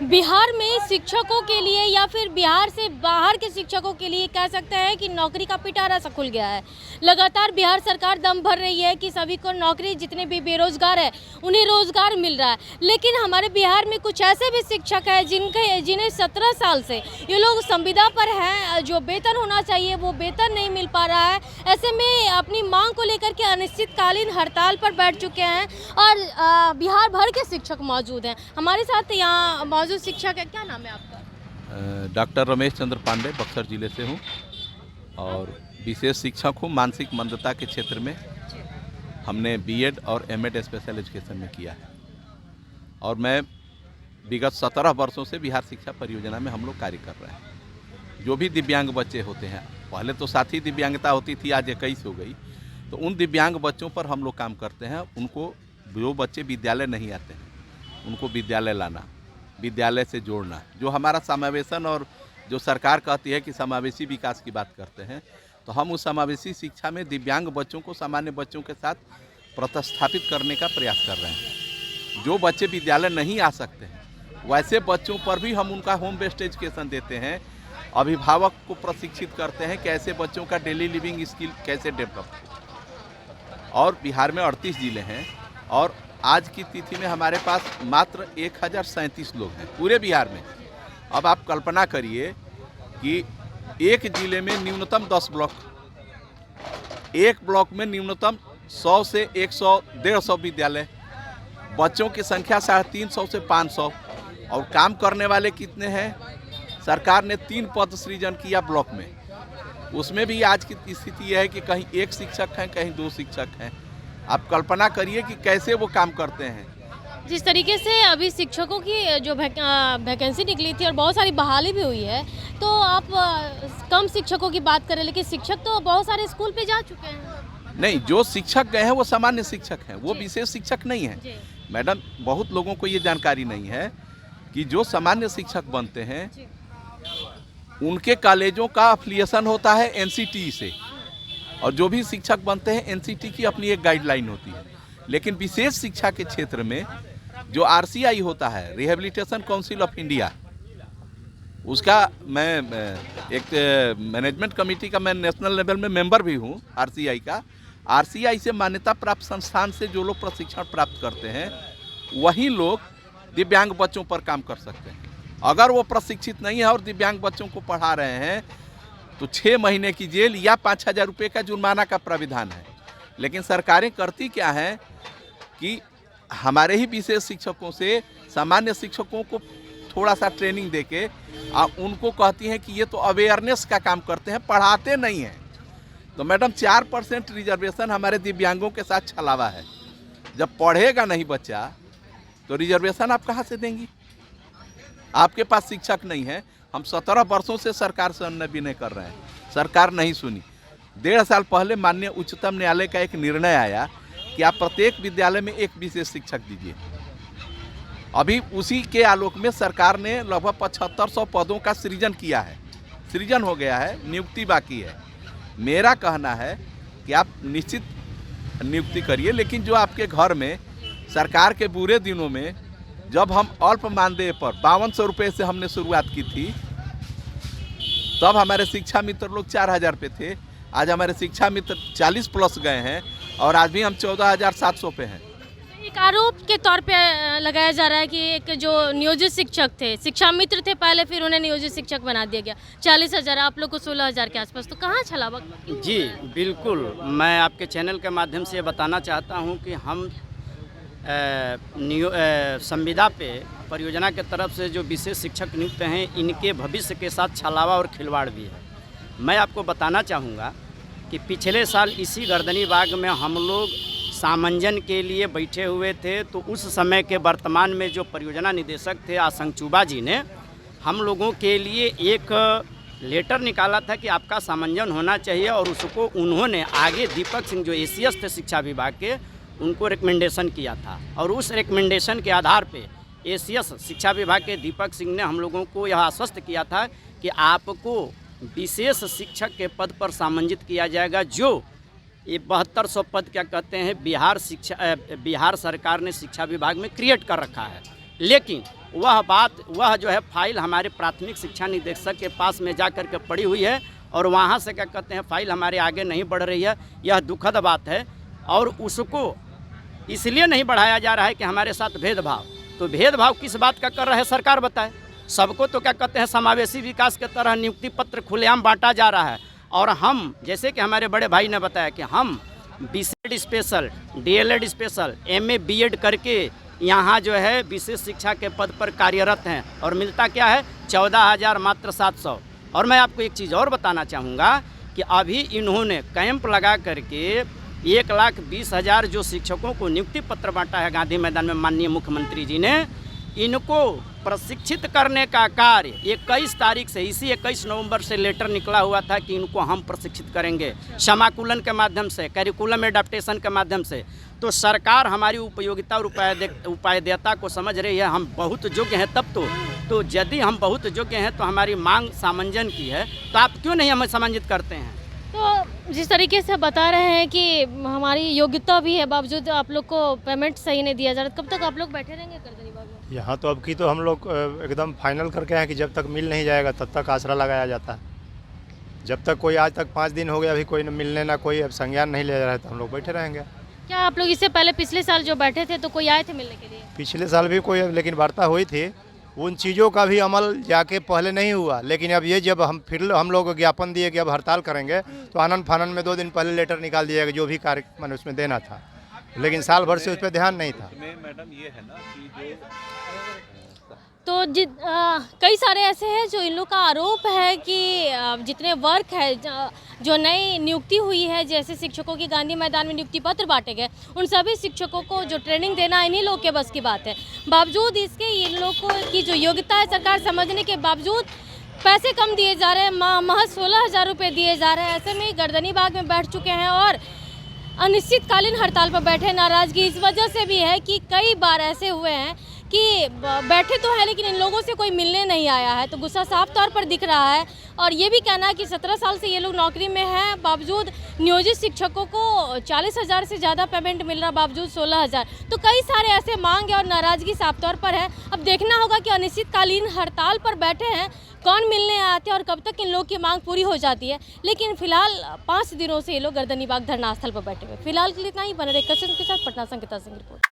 बिहार में शिक्षकों के लिए या फिर बिहार से बाहर के शिक्षकों के लिए कह सकते हैं कि नौकरी का पिटारा सा खुल गया है। लगातार बिहार सरकार दम भर रही है कि सभी को नौकरी, जितने भी बेरोजगार है उन्हें रोजगार मिल रहा है। लेकिन हमारे बिहार में कुछ ऐसे भी शिक्षक हैं जिन्हें 17 साल से ये लोग संविदा पर हैं, जो वेतन होना चाहिए वो वेतन नहीं मिल पा रहा है। ऐसे में अपनी मांग को लेकर के अनिश्चितकालीन हड़ताल पर बैठ चुके हैं और बिहार भर के शिक्षक मौजूद हैं। हमारे साथ यहाँ मौजूद शिक्षक है, क्या नाम है आपका? डॉक्टर रमेश चंद्र पांडे, बक्सर जिले से हूँ और विशेष शिक्षक हूँ। मानसिक मंदता के क्षेत्र में हमने बीएड और एमएड स्पेशल एजुकेशन में किया है और मैं विगत 17 वर्षों से बिहार शिक्षा परियोजना में हम लोग कार्य कर रहे हैं। जो भी दिव्यांग बच्चे होते हैं, पहले तो 7 ही दिव्यांगता होती थी, आज 21 हो गई, तो उन दिव्यांग बच्चों पर हम लोग काम करते हैं। उनको, जो बच्चे विद्यालय नहीं आते हैं उनको विद्यालय लाना, विद्यालय से जोड़ना, जो हमारा समावेशन और जो सरकार कहती है कि समावेशी विकास की बात करते हैं, तो हम उस समावेशी शिक्षा में दिव्यांग बच्चों को सामान्य बच्चों के साथ प्रतिस्थापित करने का प्रयास कर रहे हैं। जो बच्चे विद्यालय नहीं आ सकते हैं वैसे बच्चों पर भी हम उनका होम बेस्ड एजुकेशन देते हैं। अभिभावक को प्रशिक्षित करते हैं कि ऐसे बच्चों का डेली लिविंग स्किल कैसे डेवलप हो। और बिहार में 38 जिले हैं और आज की तिथि में हमारे पास मात्र 1037 लोग हैं पूरे बिहार में। अब आप कल्पना करिए कि एक जिले में न्यूनतम 10 ब्लॉक, एक ब्लॉक में न्यूनतम 100 से 100, 150 विद्यालय, बच्चों की संख्या 350 से 500 और काम करने वाले कितने हैं? सरकार ने 3 पद सृजन किया ब्लॉक में, उसमें भी आज की स्थिति यह है कि कहीं 1 शिक्षक हैं, कहीं 2 शिक्षक हैं। आप कल्पना करिए कि कैसे वो काम करते हैं। जिस तरीके से अभी शिक्षकों की जो वैकेंसी निकली थी और बहुत सारी बहाली भी हुई है, तो आप कम शिक्षकों की बात करें, लेकिन शिक्षक तो बहुत सारे स्कूल पे जा चुके हैं। नहीं, जो शिक्षक गए हैं वो सामान्य शिक्षक हैं, वो विशेष शिक्षक नहीं हैं। मैडम, बहुत लोगों को ये जानकारी नहीं है कि जो सामान्य शिक्षक बनते हैं उनके कॉलेजों का अफिलिएशन होता है एनसीटी से, और जो भी शिक्षक बनते हैं एनसीटी की अपनी एक गाइडलाइन होती है। लेकिन विशेष शिक्षा के क्षेत्र में जो आरसीआई होता है, रिहेबिलिटेशन काउंसिल ऑफ इंडिया, उसका मैं एक मैनेजमेंट कमेटी का मैं नेशनल लेवल में मेंबर भी हूँ आरसीआई का। आरसीआई से मान्यता प्राप्त संस्थान से जो लोग प्रशिक्षण प्राप्त करते हैं वही लोग दिव्यांग बच्चों पर काम कर सकते हैं। अगर वो प्रशिक्षित नहीं है और दिव्यांग बच्चों को पढ़ा रहे हैं तो 6 महीने की जेल या 5,000 रुपये का जुर्माना का प्राविधान है। लेकिन सरकारें करती क्या है कि हमारे ही विशेष शिक्षकों से सामान्य शिक्षकों को थोड़ा सा ट्रेनिंग देके उनको कहती हैं कि ये तो अवेयरनेस का काम करते हैं, पढ़ाते नहीं हैं। तो मैडम, 4% रिजर्वेशन हमारे दिव्यांगों के साथ छलावा है। जब पढ़ेगा नहीं बच्चा तो रिजर्वेशन आप कहाँ से देंगी? आपके पास शिक्षक नहीं है। हम 17 वर्षों से सरकार से विनय कर रहे हैं, सरकार नहीं सुनी। 1.5 साल पहले माननीय उच्चतम न्यायालय का एक निर्णय आया कि आप प्रत्येक विद्यालय में एक विशेष शिक्षक दीजिए। अभी उसी के आलोक में सरकार ने लगभग 7500 पदों का सृजन किया है, सृजन हो गया है, नियुक्ति बाकी है। मेरा कहना है कि आप निश्चित नियुक्ति करिए, लेकिन जो आपके घर में सरकार के बुरे दिनों में जब हम अल्प मानदेय पर 5200 रुपये से हमने शुरुआत की थी, तब हमारे शिक्षा मित्र लोग 4000 पे थे। आज हमारे शिक्षा मित्र 40 प्लस गए हैं और आज भी हम 14,700 पे हैं। एक आरोप के तौर पे लगाया जा रहा है कि एक जो नियोजित शिक्षक थे, शिक्षा मित्र थे पहले, फिर उन्हें नियोजित शिक्षक बना दिया गया। 40,000, आप लोग को 16,000 के आसपास, तो कहाँ छलावा? जी बिल्कुल, मैं आपके चैनल के माध्यम से बताना चाहता हूँ कि हम संविदा पे परियोजना के तरफ से जो विशेष शिक्षक नियुक्त हैं, इनके भविष्य के साथ छलावा और खिलवाड़ भी है। मैं आपको बताना चाहूँगा कि पिछले साल इसी गर्दनी बाग में हम लोग सामंजन के लिए बैठे हुए थे, तो उस समय के वर्तमान में जो परियोजना निदेशक थे आशंक चुबा जी ने हम लोगों के लिए एक लेटर निकाला था कि आपका सामंजन होना चाहिए, और उसको उन्होंने आगे दीपक सिंह जो एसीएस थे शिक्षा विभाग के, उनको रिकमेंडेशन किया था। और उस रिकमेंडेशन के आधार पे एसीएस शिक्षा विभाग के दीपक सिंह ने हम लोगों को यह आश्वस्त किया था कि आपको विशेष शिक्षक के पद पर सामंजित किया जाएगा, जो ये 7200 पद क्या कहते हैं बिहार सरकार ने शिक्षा विभाग में क्रिएट कर रखा है। लेकिन वह जो है फाइल हमारे प्राथमिक शिक्षा निदेशक के पास में जा कर के पड़ी हुई है और वहाँ से क्या कहते हैं फाइल हमारे आगे नहीं बढ़ रही है। यह दुखद बात है और उसको इसलिए नहीं बढ़ाया जा रहा है कि हमारे साथ भेदभाव, तो भेदभाव किस बात का कर रहा है सरकार बताए। सबको तो क्या कहते हैं समावेशी विकास के तरह नियुक्ति पत्र खुलेआम बांटा जा रहा है और हम जैसे कि हमारे बड़े भाई ने बताया कि हम BCEd special, DElEd special, MA BEd करके यहाँ जो है विशेष शिक्षा के पद पर कार्यरत हैं और मिलता क्या है 14,000 मात्र 700। और मैं आपको एक चीज़ और बताना चाहूँगा कि अभी इन्होंने कैंप लगा करके 1,20,000 जो शिक्षकों को नियुक्ति पत्र बांटा है गांधी मैदान में माननीय मुख्यमंत्री जी ने, इनको प्रशिक्षित करने का कार्य 21 तारीख से, इसी 21 नवंबर से लेटर निकला हुआ था कि इनको हम प्रशिक्षित करेंगे समाकुलन के माध्यम से, कैरिकुलम एडाप्टेशन के माध्यम से। तो सरकार हमारी उपयोगिता और उपायदेयता को समझ रही है। हम बहुत योग्य हैं तब तो यदि हम बहुत योग्य हैं तो हमारी मांग सामंजन की है, तो आप क्यों नहीं हमें सम्मानित करते हैं? तो जिस तरीके से बता रहे हैं कि हमारी योग्यता भी है, बावजूद आप लोग को पेमेंट सही नहीं दिया जा रहा, कब तक आप लोग बैठे रहेंगे गर्दनी बाग में? यहाँ तो अब की तो हम लोग एकदम फाइनल करके हैं कि जब तक मिल नहीं जाएगा तब तक आसरा लगाया जाता है। जब तक कोई, आज तक 5 दिन हो गया, अभी कोई न मिलने ना कोई अब संज्ञान नहीं ले रहा है, तो हम लोग बैठे रहेंगे। क्या आप लोग इससे पहले पिछले साल जो बैठे थे तो कोई आए थे मिलने के लिए? पिछले साल भी कोई लेकिन वार्ता हुई थी, उन चीज़ों का भी अमल जाके पहले नहीं हुआ। लेकिन अब ये जब हम लोग ज्ञापन दिए कि अब हड़ताल करेंगे तो आनंद फानन में 2 दिन पहले लेटर निकाल दिया जो भी कार्य मैंने उसमें देना था, लेकिन साल भर से उस पर ध्यान नहीं था। मैडम ये है ना कि तो कई सारे ऐसे हैं जो इन लोग का आरोप है कि जितने वर्क है जो नई नियुक्ति हुई है, जैसे शिक्षकों की गांधी मैदान में नियुक्ति पत्र बांटे गए, उन सभी शिक्षकों को जो ट्रेनिंग देना इन्हीं लोग के बस की बात है। बावजूद इसके इन लोगों की जो योग्यता है सरकार समझने के बावजूद पैसे कम दिए जा रहे हैं, महज 16,000 रुपये दिए जा रहे हैं। ऐसे में गर्दनी बाग में बैठ चुके हैं और अनिश्चितकालीन हड़ताल पर बैठे। नाराज़गी इस वजह से भी है कि कई बार ऐसे हुए हैं कि बैठे तो है लेकिन इन लोगों से कोई मिलने नहीं आया है, तो गुस्सा साफ तौर पर दिख रहा है। और ये भी कहना है कि 17 साल से ये लोग नौकरी में हैं, बावजूद नियोजित शिक्षकों को 40,000 से ज़्यादा पेमेंट मिल रहा, बावजूद 16,000। तो कई सारे ऐसे मांग है और नाराज़गी साफ तौर पर है। अब देखना होगा कि अनिश्चितकालीन हड़ताल पर बैठे हैं, कौन मिलने आते हैं और कब तक इन लोग की मांग पूरी हो जाती है। लेकिन फिलहाल 5 दिनों से ये लोग गर्दनी बाग धरना स्थल पर बैठे हुए। फिलहाल के लिए इतना ही। बने रहे के साथ पटना संगीता सिंह रिपोर्ट।